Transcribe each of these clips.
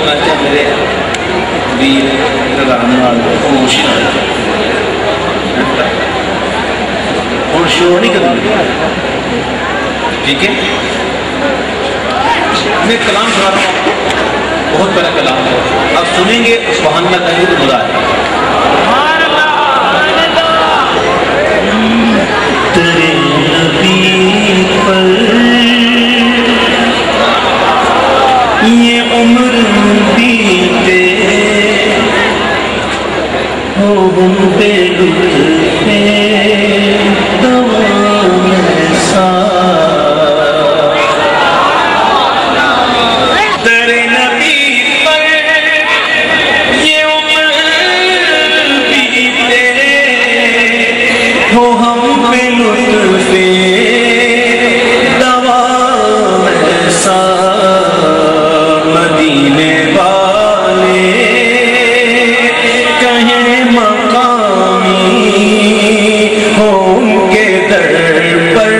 میں کیا میرے ویر لگانے والے خاموشی نہ اور شور نہیں کریں گے، ٹھیک ہے؟ میں کلام سنا رہا ہوں، بہت بڑا کلام ہے، آپ سنیں گے سبحان اللہ کہیں گے تو مزہ آئے گا۔ تیرے نبی پر یہ عمر بیتے ہو ہم پہ لطف دوام ایسا، تیرے نبی پر یہ عمر بیتے ہو ہم پہ لطف دوام ایسا، مدینے والے کہیں مقامی ہو ان کے در پر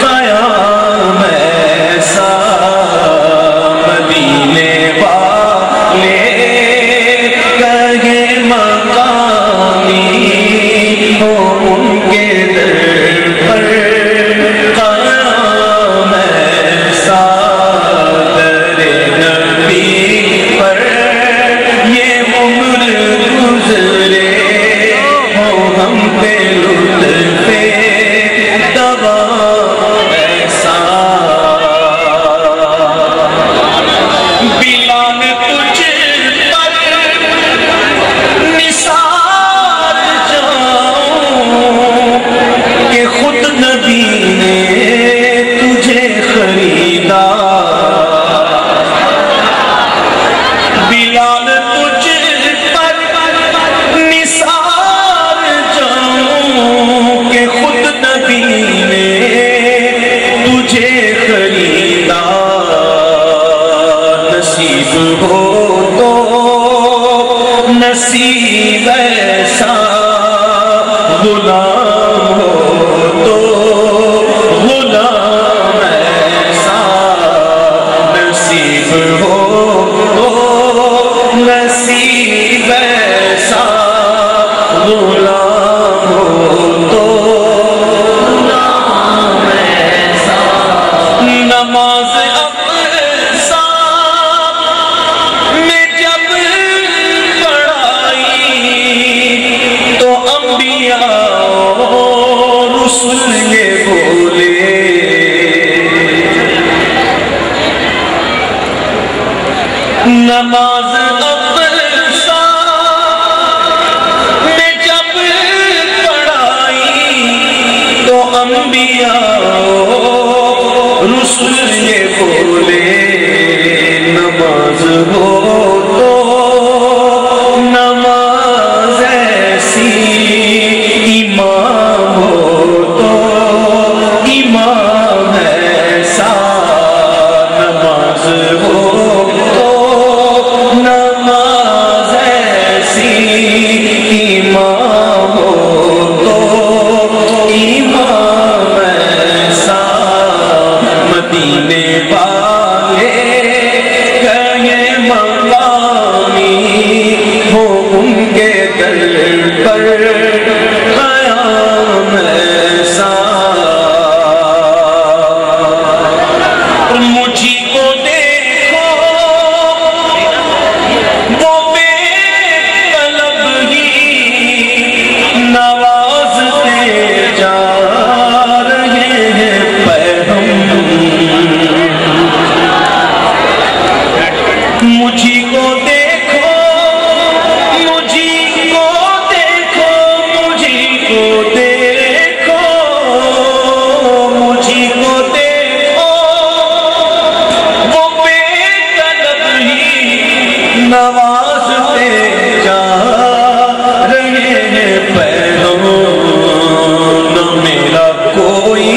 قیام ایسا، مدینے والے کہیں مقامی ہو ان کے در پر قیام ایسا، تیرے نبی پر یہ عمر گزرے ہو ہم پہ لطف دوام ایسا، بلال تجھ پر نثار جاؤں کہ خود نبی نے تجھے خریدا، بلال تجھ پر نثار جاؤں کہ خود نبی نے تجھے خریدا، نصیب ہو تو نصیب ایسا، غلام ہو تو غلام ایسا، نصیب ہو تو نصیب ایسا، غلام ہو تو غلام ایسا، نماز اقصی میں جب پڑھائی تو انبیاء اور رسل یہ بولے، نماز اقصی میں جب پڑھائی تو انبیاء رسل یہ بولے، نماز ہو تو نماز ایسی، امام ہو تو امام ایسا، نماز ہو تو نماز ایسی، امام ہو تو امام ایسا، مدینے والے کہیں مقامی ہو ان کے در پر قیام ایسا، مجھی کو دیکھو وہ بے طلب ہی نوازتے جا رہے ہیں پیغام، مجھی کو دیکھو مجھی کو دیکھو مجھی کو دیکھو مجھی کو دیکھو وہ بے طلب ہی نوازتے جا رہے ہیں پیغام، نہ میرا کوئی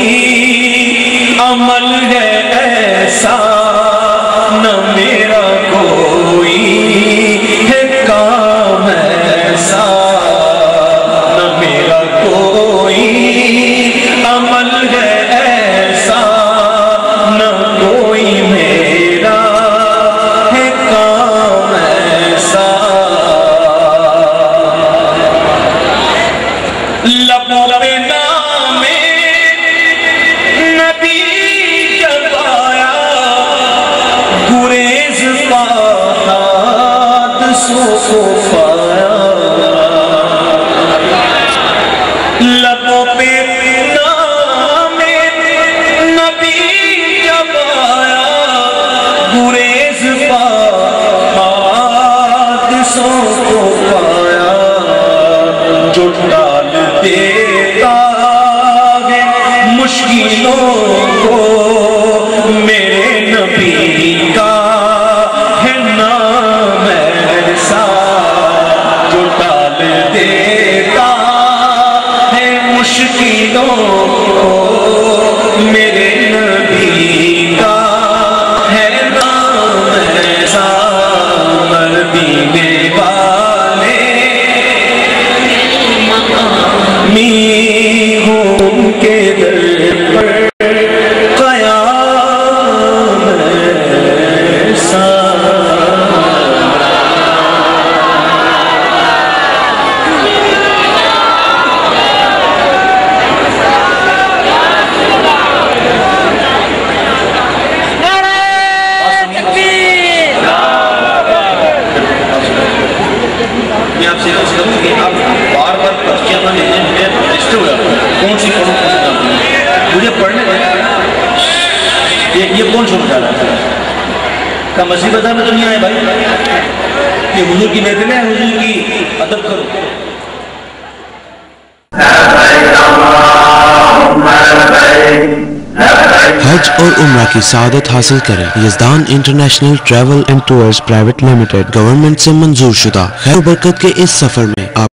عمل ہے ایسا، نہ میرا کوئی مجھے پڑھنے دیں. یہ کون سمجھا رہا ہے کا مسیح بازار میں تو نہیں آئے بھائی. یہ حضور کی محفل ہے, حضور کی ادب کرو. حج اور عمرہ کی سعادت حاصل کریں. Yazdan international travel and tours private limited government سے منظور شدہ. خیر و برکت کے اس سفر میں